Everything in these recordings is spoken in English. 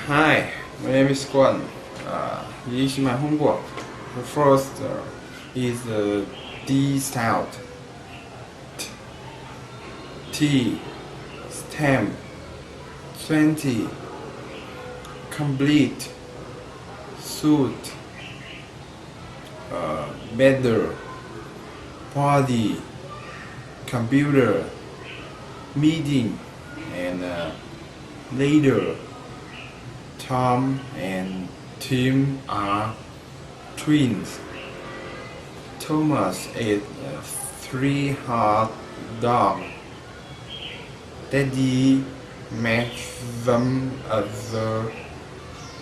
Hi, my name is Guan. Here is my homework. The first is D stout, T stamp, 20, complete, suit, better, party, computer, meeting, and later. Tom and Tim are twins. Thomas ate 3 hot dogs. Daddy met them at the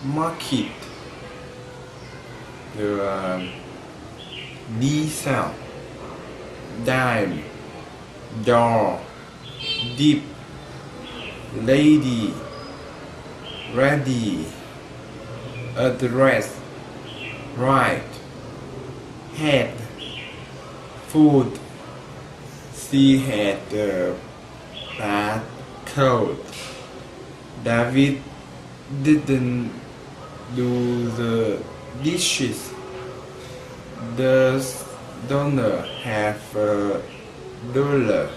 market. The D sound, dime, door, deep, lady, ready, address, right, head, food. She had a bad cold. David didn't do the dishes. Does Donna have a dollar?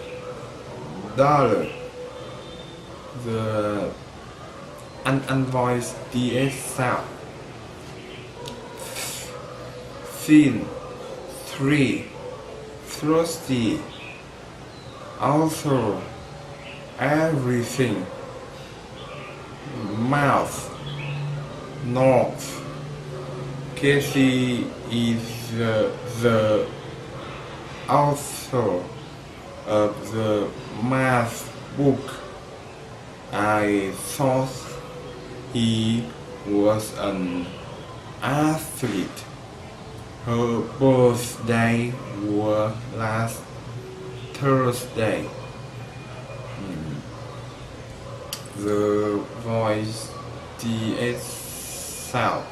The unvoiced DS sound. Thin, 3, thirsty, also, everything, mouth, north. Casey is the author of the math book. I thought he was an athlete. Her birthday was last Thursday. The voice DS sound.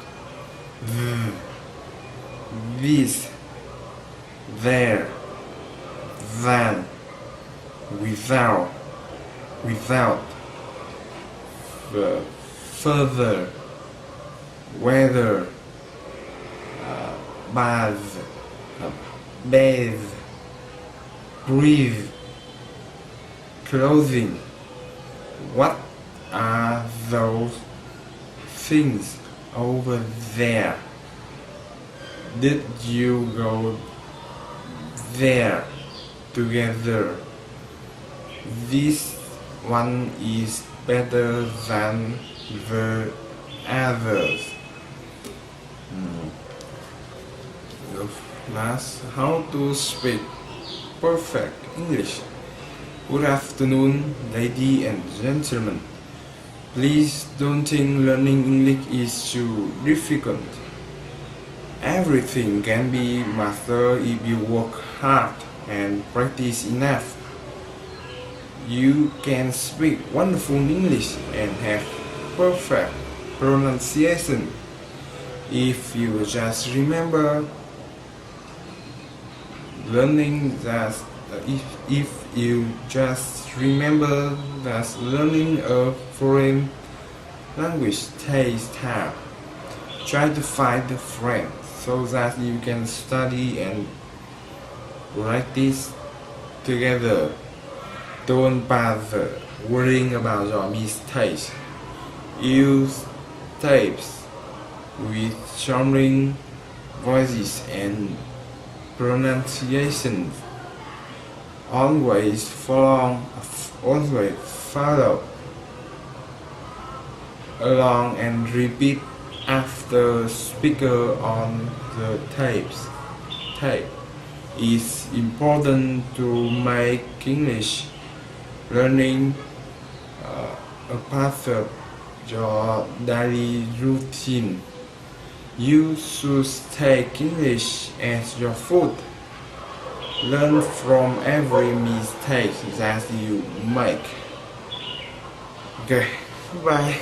This, there, than, without, further, weather, bath, bathe, breathe, clothing. What are those things over there? Did you go there together? This one is better than the others. Last, how to speak perfect English. Good afternoon, ladies and gentlemen. Please don't think learning English is too difficult. Everything can be mastered if you work hard and practice enough. You can speak wonderful English and have perfect pronunciation if you just remember learning that if you just remember that learning a foreign language takes time. Try to find a friend so that you can study and practice together. Don't bother worrying about your mistakes. Use tapes with charming voices and pronunciations. Always follow along and repeat after speaker on the tape. It's important to make English learning a part of your daily routine. You should take English as your food. Learn from every mistake that you make. Okay, bye.